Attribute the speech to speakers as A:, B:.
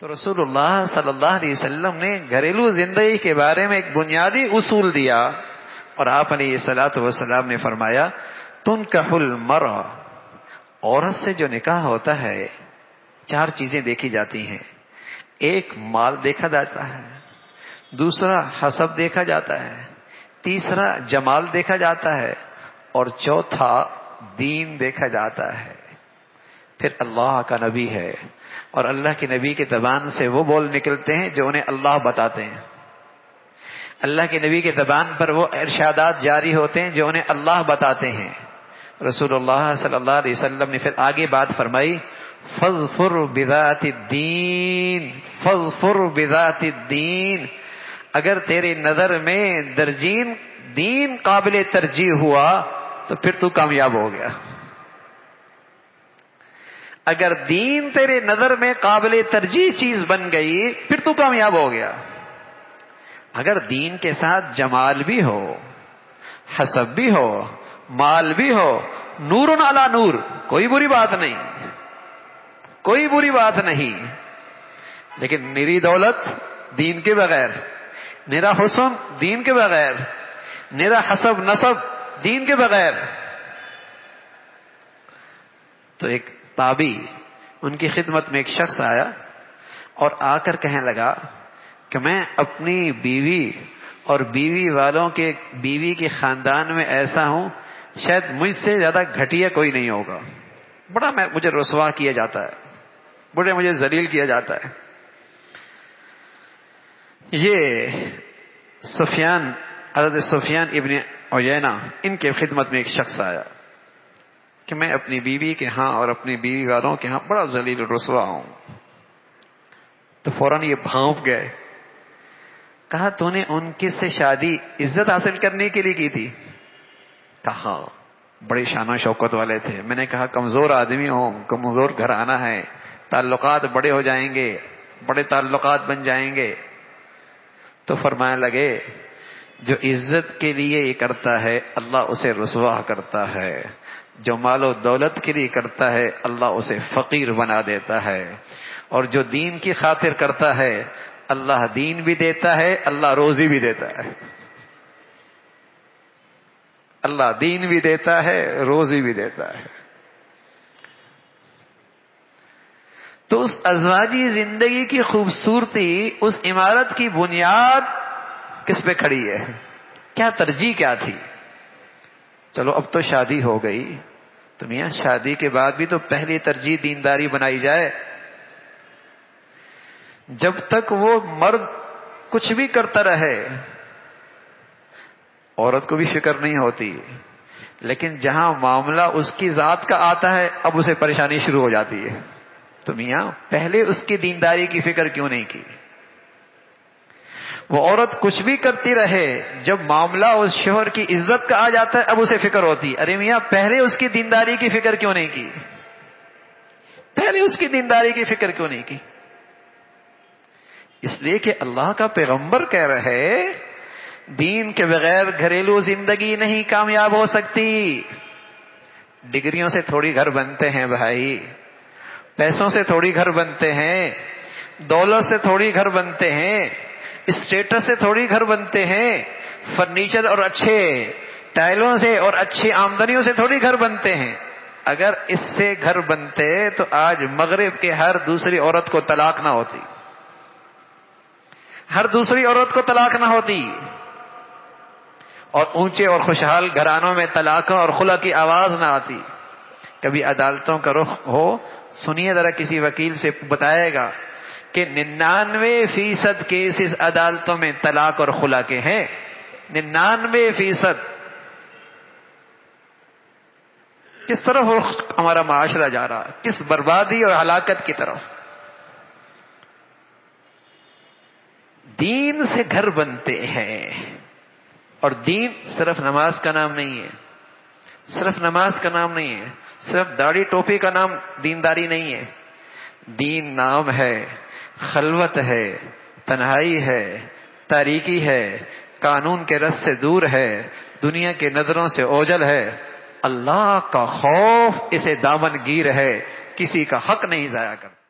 A: تو رسول اللہ صلی اللہ علیہ وسلم نے گھریلو زندگی کے بارے میں ایک بنیادی اصول دیا، اور آپ علیہ الصلوۃ والسلام نے فرمایا تنکح المرأة، عورت سے جو نکاح ہوتا ہے 4 چیزیں دیکھی جاتی ہیں۔ ایک، مال دیکھا جاتا ہے، دوسرا حسب دیکھا جاتا ہے، تیسرا جمال دیکھا جاتا ہے، اور چوتھا دین دیکھا جاتا ہے۔ پھر اللہ کا نبی ہے، اور اللہ کے نبی کی زبان سے وہ بول نکلتے ہیں جو انہیں اللہ بتاتے ہیں، اللہ کے نبی کے زبان پر وہ ارشادات جاری ہوتے ہیں جو انہیں اللہ بتاتے ہیں۔ رسول اللہ صلی اللہ علیہ وسلم نے پھر آگے بات فرمائی فاظفر بذات الدین، فاظفر بذات الدین، اگر تیرے نظر میں دین قابل ترجیح ہوا تو پھر تو کامیاب ہو گیا۔ اگر دین تیرے نظر میں قابل ترجیح چیز بن گئی پھر تو کامیاب ہو گیا۔ اگر دین کے ساتھ جمال بھی ہو، حسب بھی ہو، مال بھی ہو، نور علی نور، کوئی بری بات نہیں، کوئی بری بات نہیں، لیکن میری دولت دین کے بغیر، میرا حسن دین کے بغیر، میرا حسب نسب دین کے بغیر۔ تو ایک تابعی، ان کی خدمت میں ایک شخص آیا اور آ کر کہنے لگا کہ میں اپنی بیوی اور بیوی والوں کے بیوی کے خاندان میں ایسا ہوں شاید مجھ سے زیادہ گھٹیا کوئی نہیں ہوگا، بڑا مجھے رسوا کیا جاتا ہے، بڑے مجھے ذلیل کیا جاتا ہے۔ یہ حضرت سفیان ابن عیینہ، ان کے خدمت میں ایک شخص آیا کہ میں اپنی بیوی کے ہاں اور اپنی بیوی والوں کے ہاں بڑا ذلیل و رسوا ہوں۔ تو فوراً یہ بھونک گئے، کہا تو نے ان کی سے شادی عزت حاصل کرنے کے لیے کی تھی؟ کہا بڑے شان و شوکت والے تھے۔ میں نے کہا کمزور آدمی ہوں، کمزور گھرانہ ہے، تعلقات بڑے ہو جائیں گے، بڑے تعلقات بن جائیں گے۔ تو فرمانے لگے جو عزت کے لیے یہ کرتا ہے اللہ اسے رسوا کرتا ہے، جو مال و دولت کے لیے کرتا ہے اللہ اسے فقیر بنا دیتا ہے، اور جو دین کی خاطر کرتا ہے اللہ دین بھی دیتا ہے، اللہ روزی بھی دیتا ہے، اللہ دین بھی دیتا ہے، روزی بھی دیتا ہے۔ تو اس ازواجی زندگی کی خوبصورتی، اس عمارت کی بنیاد کس پہ کھڑی ہے؟ کیا ترجیح کیا تھی؟ چلو اب تو شادی ہو گئی، تو میاں شادی کے بعد بھی تو پہلی ترجیح دینداری بنائی جائے۔ جب تک وہ مرد کچھ بھی کرتا رہے عورت کو بھی فکر نہیں ہوتی، لیکن جہاں معاملہ اس کی ذات کا آتا ہے اب اسے پریشانی شروع ہو جاتی ہے۔ تو میاں پہلے اس کی دینداری کی فکر کیوں نہیں کی؟ وہ عورت کچھ بھی کرتی رہے، جب معاملہ اس شوہر کی عزت کا آ جاتا ہے اب اسے فکر ہوتی، ارے میاں پہلے اس کی دینداری کی فکر کیوں نہیں کی؟ پہلے اس کی دینداری کی فکر کیوں نہیں کی؟ اس لیے کہ اللہ کا پیغمبر کہہ رہے دین کے بغیر گھریلو زندگی نہیں کامیاب ہو سکتی۔ ڈگریوں سے تھوڑی گھر بنتے ہیں بھائی، پیسوں سے تھوڑی گھر بنتے ہیں، دولت سے تھوڑی گھر بنتے ہیں، اسٹیٹس سے تھوڑی گھر بنتے ہیں، فرنیچر اور اچھے ٹائلوں سے اور اچھی آمدنیوں سے تھوڑی گھر بنتے ہیں۔ اگر اس سے گھر بنتے تو آج مغرب کے ہر دوسری عورت کو طلاق نہ ہوتی، ہر دوسری عورت کو طلاق نہ ہوتی، اور اونچے اور خوشحال گھرانوں میں طلاق اور خلا کی آواز نہ آتی۔ کبھی عدالتوں کا رخ ہو، سنیے ذرا کسی وکیل سے بتائے گا کہ 99% کیسز عدالتوں میں طلاق اور خلا کے ہیں، 99%۔ کس طرف ہمارا معاشرہ جا رہا، کس بربادی اور ہلاکت کی طرف۔ دین سے گھر بنتے ہیں، اور دین صرف نماز کا نام نہیں ہے، صرف نماز کا نام نہیں ہے، صرف داڑھی ٹوپی کا نام دینداری نہیں ہے۔ دین نام ہے، خلوت ہے، تنہائی ہے، تاریکی ہے، قانون کے رس سے دور ہے، دنیا کے نظروں سے اوجھل ہے، اللہ کا خوف اسے دامن گیر ہے، کسی کا حق نہیں ضائع کرتا۔